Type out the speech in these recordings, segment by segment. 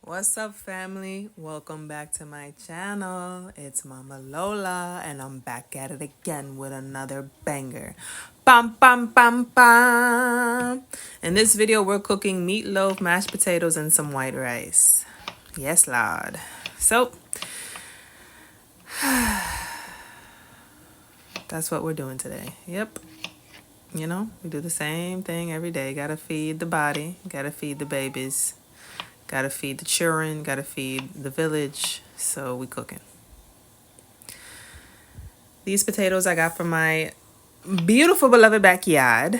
What's up, family? Welcome back to my channel. It's Mama Lola, and I'm back at it again with another banger. Bam, bam, bam, bam. In this video, we're cooking meatloaf, mashed potatoes, and some white rice. Yes, Lord. So, that's what we're doing today. Yep. We do the same thing every day. Gotta feed the body, gotta feed the babies. Gotta feed the children, gotta feed the village, so we cooking. These potatoes I got from my beautiful beloved backyard.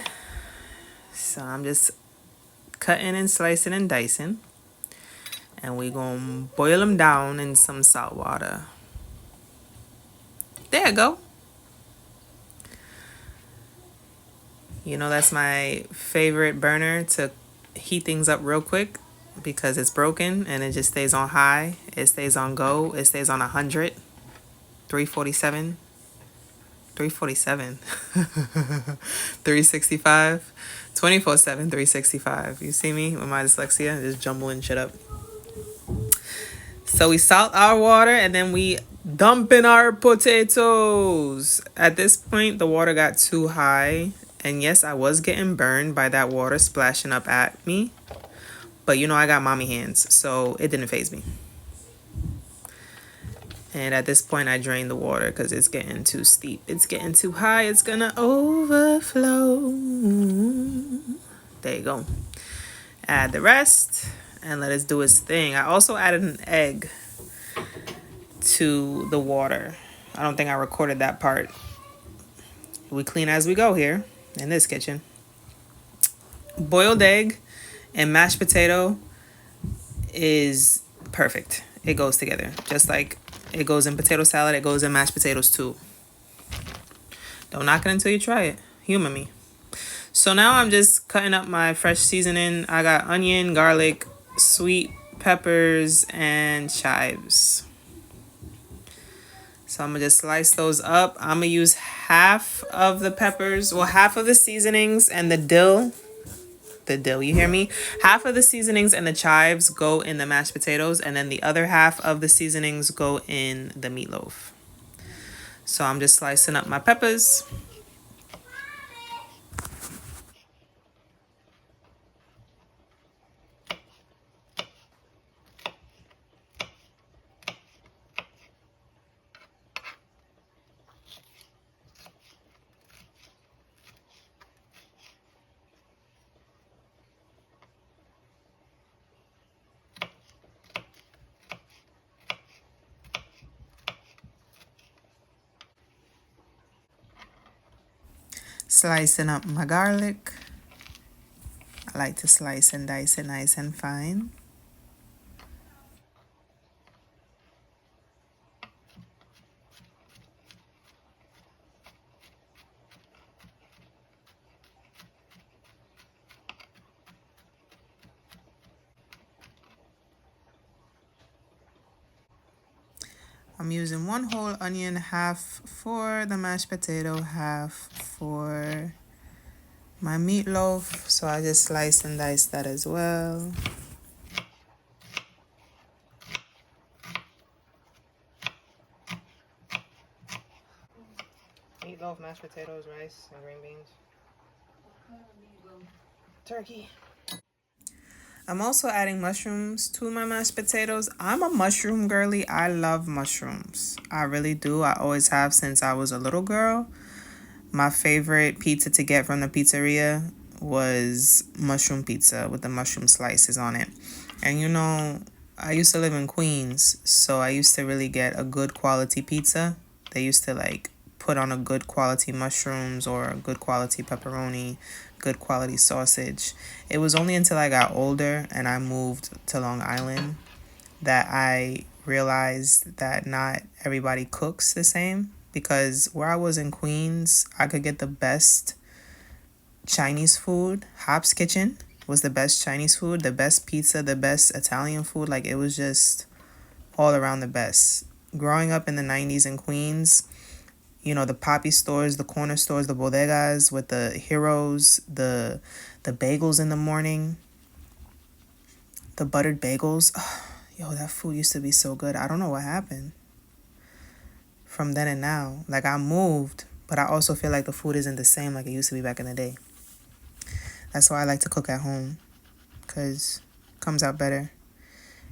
So I'm just cutting and slicing and dicing. And we gonna boil them down in some salt water. There you go. That's my favorite burner to heat things up real quick because it's broken and it just stays on high. It stays on go. It stays on 100, 347. 347 365 24/7 365. You see me with my dyslexia just jumbling shit up. So we salt our water and then we dump in our potatoes. At this point the water got too high, and yes, I was getting burned by that water splashing up at me, but I got mommy hands, so it didn't faze me. And at this point, I drain the water because it's getting too steep. It's getting too high. It's going to overflow. There you go. Add the rest and let it do its thing. I also added an egg to the water. I don't think I recorded that part. We clean as we go here in this kitchen. Boiled egg and mashed potato is perfect. It goes together. Just like it goes in potato salad, it goes in mashed potatoes too. Don't knock it until you try it. Humor me. So now I'm just cutting up my fresh seasoning. I got onion, garlic, sweet peppers, and chives. So I'm going to just slice those up. I'm going to use half of the peppers, half of the seasonings and the dill. The dill, you hear me? Half of the seasonings and the chives go in the mashed potatoes, and then the other half of the seasonings go in the meatloaf. So I'm just slicing up my peppers. Slicing up my garlic. I like to slice and dice it nice and fine. I'm using one whole onion, half for the mashed potato, half for my meatloaf. So I just slice and dice that as well. Meatloaf, mashed potatoes, rice, and green beans. Turkey. I'm also adding mushrooms to my mashed potatoes. I'm a mushroom girly. I love mushrooms. I really do. I always have since I was a little girl. My favorite pizza to get from the pizzeria was mushroom pizza with the mushroom slices on it. And I used to live in Queens, so I used to really get a good quality pizza. They used to put on a good quality mushrooms or a good quality pepperoni, good quality sausage. It was only until I got older and I moved to Long Island that I realized that not everybody cooks the same, because where I was in Queens, I could get the best Chinese food. Hop's Kitchen was the best Chinese food, the best pizza, the best Italian food. It was just all around the best. Growing up in the 90s in Queens, the poppy stores, the corner stores, the bodegas with the heroes, the bagels in the morning, the buttered bagels. Yo, that food used to be so good. I don't know what happened from then and now. Like, I moved, but I also feel like the food isn't the same like it used to be back in the day. That's why I like to cook at home, because it comes out better.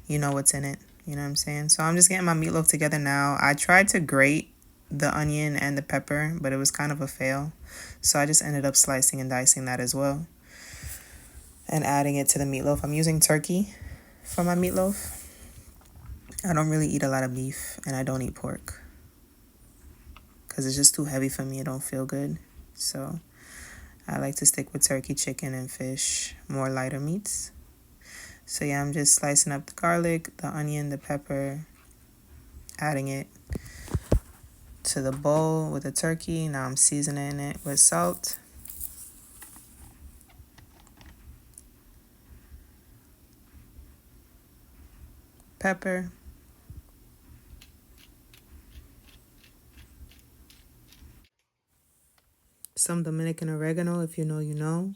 You know what's in it. You know what I'm saying? So I'm just getting my meatloaf together now. I tried to grate the onion and the pepper, but it was kind of a fail. So I just ended up slicing and dicing that as well and adding it to the meatloaf. I'm using turkey for my meatloaf. I don't really eat a lot of beef, and I don't eat pork because it's just too heavy for me. It don't feel good. So I like to stick with turkey, chicken, and fish, more lighter meats. So yeah, I'm just slicing up the garlic, the onion, the pepper, adding it to the bowl with the turkey. Now I'm seasoning it with salt, pepper, some Dominican oregano. If you know, you know.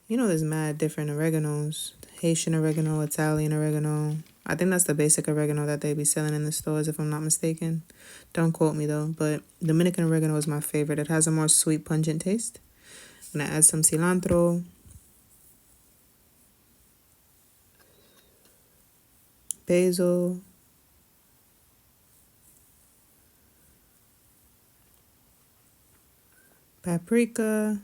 You know, there's mad different oreganos. Haitian oregano, Italian oregano. I think that's the basic oregano that they be selling in the stores, if I'm not mistaken. Don't quote me though, but Dominican oregano is my favorite. It has a more sweet, pungent taste. I'm gonna add some cilantro, basil, paprika,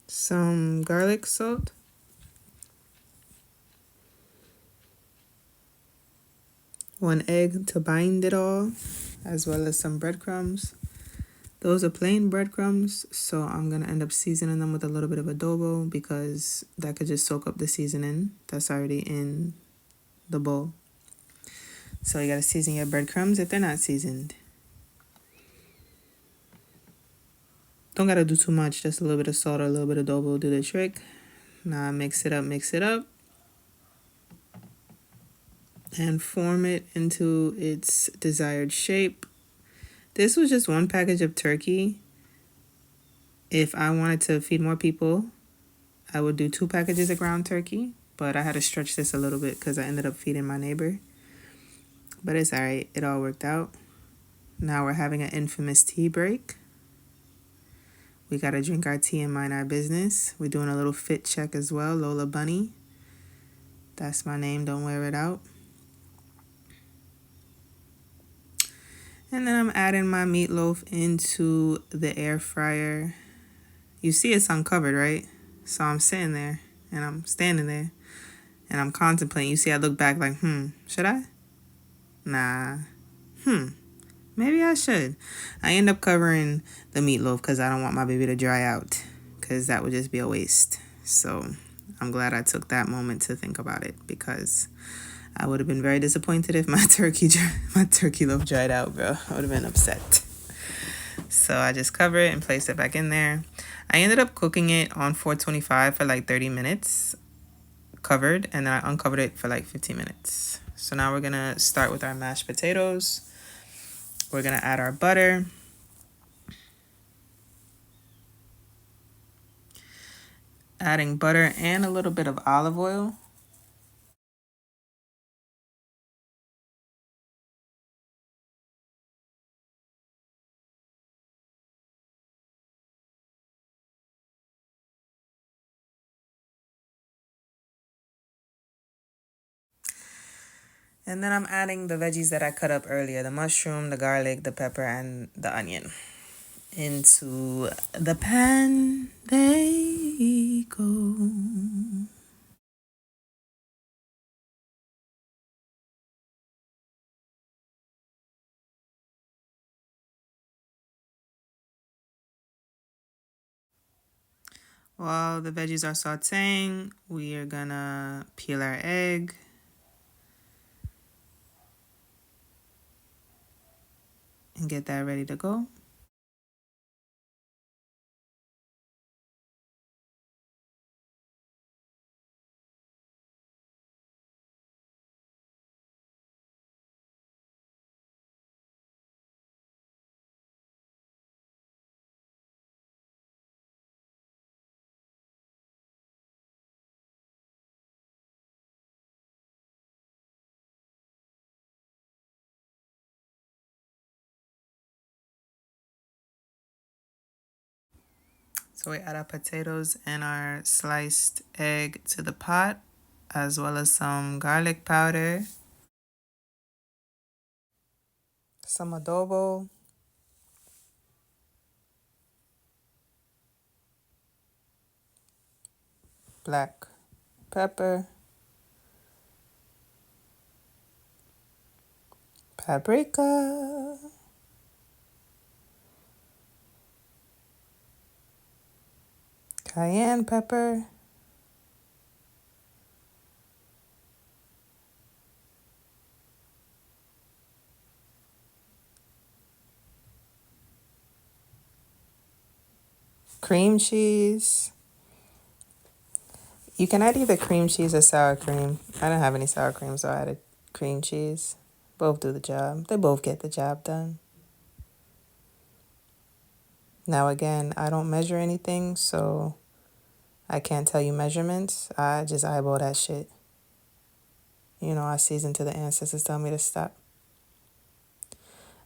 some garlic salt, one egg to bind it all, as well as some breadcrumbs. Those are plain breadcrumbs, so I'm going to end up seasoning them with a little bit of adobo because that could just soak up the seasoning that's already in the bowl. So you got to season your breadcrumbs if they're not seasoned. Don't got to do too much, just a little bit of salt or a little bit of adobo will do the trick. Now mix it up, and form it into its desired shape. This was just one package of turkey. If I wanted to feed more people, I would do 2 packages of ground turkey, but I had to stretch this a little bit because I ended up feeding my neighbor. But it's all right. It all worked out. Now we're having an infamous tea break. We got to drink our tea and mind our business. We're doing a little fit check as well. Lola Bunny. That's my name. Don't wear it out. And then I'm adding my meatloaf into the air fryer. You see it's uncovered, right? So I'm sitting there and I'm standing there and I'm contemplating. You see I look back like, should I? Nah. Maybe I should. I end up covering the meatloaf because I don't want my baby to dry out because that would just be a waste. So I'm glad I took that moment to think about it because I would have been very disappointed if my turkey loaf dried out, bro. I would have been upset. So I just cover it and place it back in there. I ended up cooking it on 425 for like 30 minutes covered, and then I uncovered it for like 15 minutes. So now we're gonna start with our mashed potatoes. We're gonna add our butter. Adding butter and a little bit of olive oil. And then I'm adding the veggies that I cut up earlier, the mushroom, the garlic, the pepper, and the onion into the pan. They go. While the veggies are sauteing, we are gonna peel our egg. And get that ready to go. So we add our potatoes and our sliced egg to the pot, as well as some garlic powder, some adobo, black pepper, paprika, cayenne pepper, cream cheese. You can add either cream cheese or sour cream. I don't have any sour cream, so I added cream cheese. Both do the job. They both get the job done. Now, again, I don't measure anything, so I can't tell you measurements. I just eyeball that shit. You know, I season to the ancestors tell me to stop.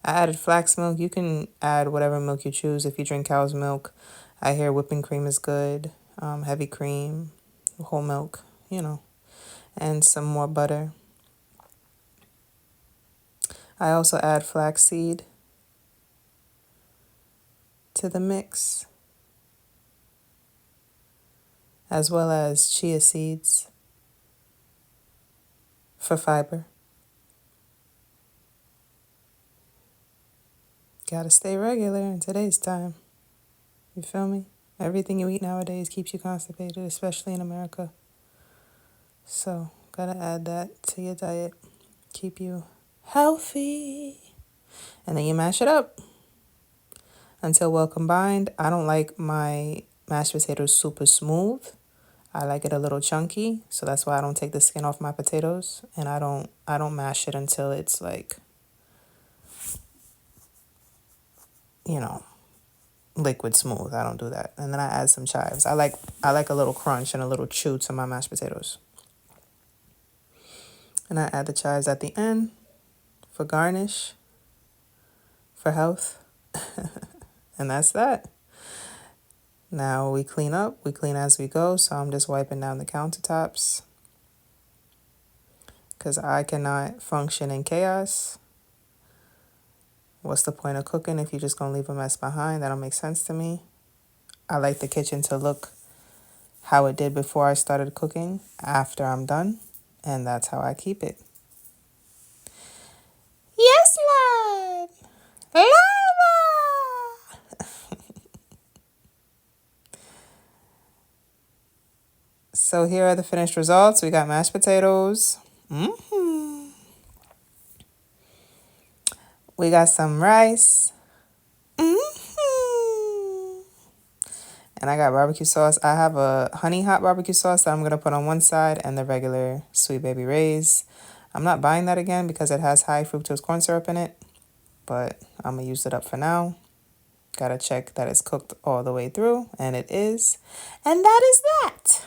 I added flax milk. You can add whatever milk you choose. If you drink cow's milk, I hear whipping cream is good. Heavy cream, whole milk, you know, and some more butter. I also add flaxseed to the mix, as well as chia seeds for fiber. Gotta stay regular in today's time. You feel me? Everything you eat nowadays keeps you constipated, especially in America. So, gotta add that to your diet. Keep you healthy. And then you mash it up until well combined. I don't like my mashed potatoes super smooth. I like it a little chunky, so that's why I don't take the skin off my potatoes, and I don't mash it until it's like, you know, liquid smooth. I don't do that. And then I add some chives. I like a little crunch and a little chew to my mashed potatoes. And I add the chives at the end for garnish, for health. And that's that. Now we clean up. We clean as we go. So I'm just wiping down the countertops because I cannot function in chaos. What's the point of cooking if you're just going to leave a mess behind? That don't make sense to me. I like the kitchen to look how it did before I started cooking after I'm done. And that's how I keep it. Yes, Lord. Lava. So here are the finished results. We got mashed potatoes. We got some rice. And I got barbecue sauce. I have a honey hot barbecue sauce that I'm going to put on one side and the regular Sweet Baby Ray's. I'm not buying that again because it has high fructose corn syrup in it, but I'm going to use it up for now. Got to check that it's cooked all the way through, and it is. And that is that.